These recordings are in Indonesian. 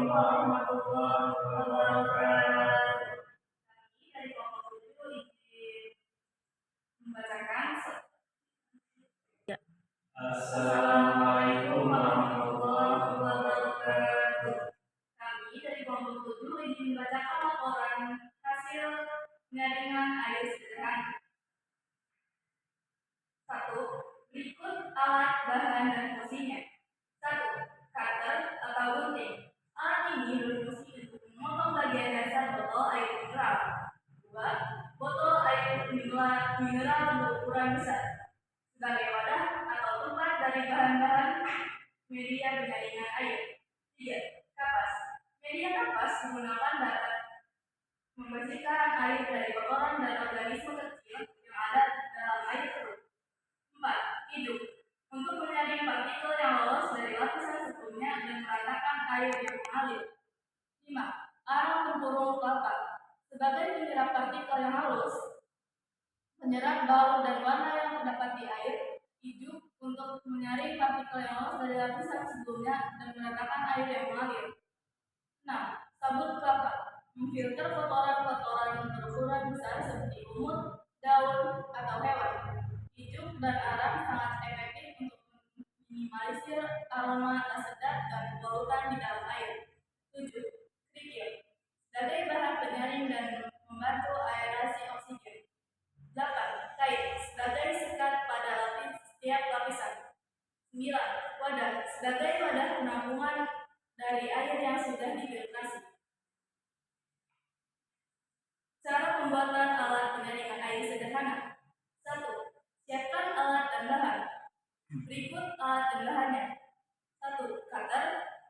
warahmatullahi wabarakatuh. Kami dari kelompok 7 ingin membacakan Assalamualaikum warahmatullahi wabarakatuh. Kami dari kelompok 7 ingin membacakan laporan hasil penyaringan air sederhana. 1. Berikut alat, bahan, dan fungsinya. 1. Cutter atau gunting. Alat ini berfungsi untuk memotong bagian dasar botol air mineral. 2. Botol air mineral berukuran besar sebagai wadah atau tempat dari bahan-bahan media penyaringan air. 3. Kapas. Media kapas digunakan dapat membersihkan air dari kotoran dan organisme kecil yang ada dalam air keruh. 4. Hidup. Untuk menyaring partikel yang lolos dari lapisan sebelumnya dan meratakan air yang mengalir. 5. Arang tempurung kelapa. Sebagai penyerap partikel yang halus, menyerap bau dan warna yang terdapat di air. Hidup untuk menyaring partikel yang lolos dari lapisan sebelumnya dan meratakan air yang mengalir. 6. Sabut kelapa. Memfilter kotoran-kotoran berukuran besar seperti lumut, daun, atau hewan. Hidup dan arang sangat efektif untuk meminimalisir aroma tak sedap dan polutan di dalam air. 7. Kerikil. Sebagai bahan penyaring dan membantu aerasi oksigen. 8. Kain. Sebagai sekat pada setiap lapisan. 9. Wadah. Sebagai wadah penampungan dari air yang sudah difiltrasi. Cara pembuatan alat penyaringan air sederhana. 1. Siapkan alat dan bahan. Berikut alat dan bahannya. 1. Cutter.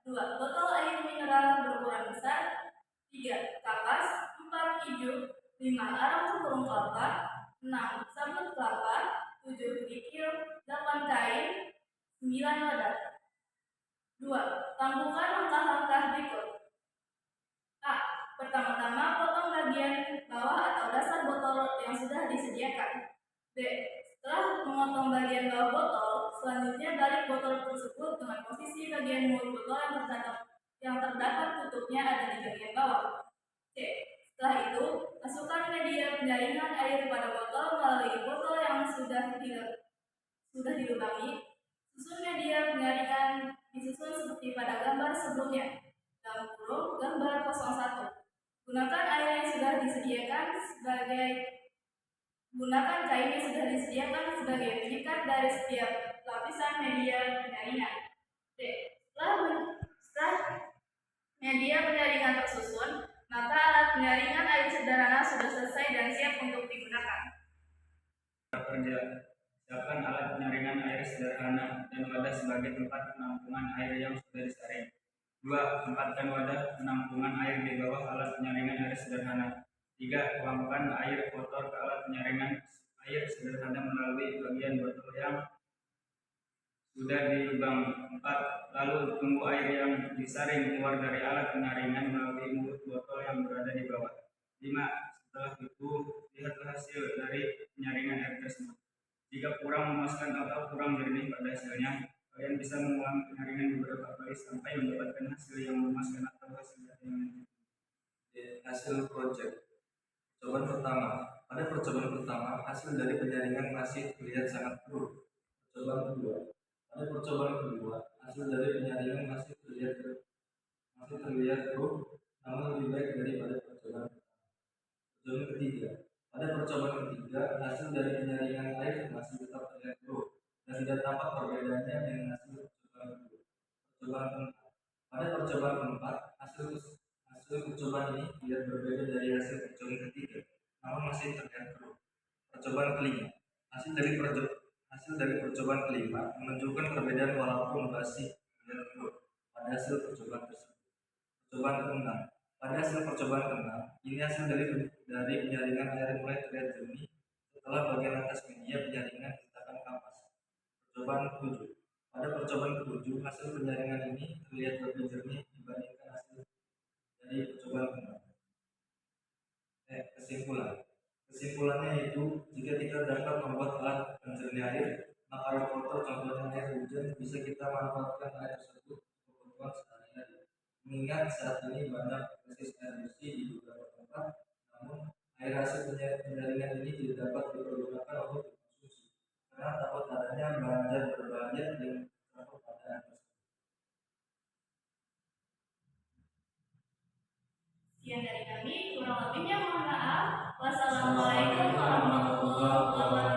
2. Botol air mineral berukuran besar. 3. Kapas. 4. Ijuk. 5. Arang tempurung kelapa. 6. Sabut kelapa. 7. Kerikil. 8. Kain. 9. Wadah. 2. Lakukan langkah-langkah berikut. A. Pertama-tama potong bagian bawah atau dasar botol yang sudah disediakan. B. Setelah memotong bagian bawah botol, selanjutnya balik botol tersebut dengan posisi bagian mulut botol yang terdapat tutupnya ada di bagian bawah. C. Setelah itu, masukkan media penyaringan air pada botol melalui botol yang sudah dilubangi. Susun media penyaringan disusun seperti pada gambar sebelumnya. Dalam kurung gambar 01. Gunakan kain yang sudah disediakan sebagai pengikat dari setiap lapisan media penyaringan. D. Setelah media penyaringan tersusun, maka alat penyaringan air sederhana sudah selesai dan siap untuk digunakan. Kerja. Siapkan alat penyaringan air sederhana dan wadah sebagai tempat penampungan air yang sudah disaring. 2. Tempatkan wadah penampungan air di bawah alat penyaringan air sederhana. 3. Tuangkan air kotor ke alat penyaringan air sederhana melalui bagian botol yang sudah dilubang. 4. Lalu tunggu air yang disaring keluar dari alat penyaringan melalui mulut botol yang berada di bawah. 5. Setelah itu, lihatlah hasil dari penyaringan air tersebut. Jika kurang memuaskan atau kurang jernih pada hasilnya, kalian bisa mengulang penyaringan beberapa kali sampai mendapatkan hasil yang memuaskan atau hasil yang hasil project. Percobaan pertama. Pada percobaan pertama, hasil dari penyaringan masih terlihat sangat buruk. Percobaan kedua. Pada percobaan kedua, hasil dari penyaringan masih terlihat buruk, namun lebih baik daripada percobaan pertama. Percobaan ketiga. Pada percobaan ketiga, hasil dari penyaringan air masih tetap terlihat buruk dan tidak tampak perbedaannya dengan hasil percobaan kedua. Percobaan keempat. Pada percobaan keempat, hasil percobaan ini tidak berbeda dari hasil percobaan ketiga, namun masih terlihat buruk. Percobaan kelima. Hasil dari percobaan kelima menunjukkan perbedaan walaupun masih terlihat buruk pada hasil percobaan tersebut. Percobaan keenam. Pada hasil percobaan keenam, ini hasil dari penyaringan air mulai terlihat jernih setelah bagian atas media penyaringan diletakkan kapas. Percobaan ketujuh. Pada percobaan ketujuh, hasil penyaringan ini terlihat lebih jernih dibandingkan hasil dari percobaan keenam. Kesimpulannya yaitu, jika kita dapat membuat alat penjernih air, maka air kotor, contohnya air hujan, bisa kita manfaatkan air tersebut untuk kebutuhan sehari-hari. Mengingat saat ini banyak krisis air bersih di beberapa tempat, namun air hasil penyaringan ini tidak dapat dipergunakan untuk dikonsumsi karena takut adanya bahan zat berbahaya yang tercampur pada air tersebut. Sekian dari kami, kurang lebihnya mohon maaf. Wassalamualaikum warahmatullahi wabarakatuh.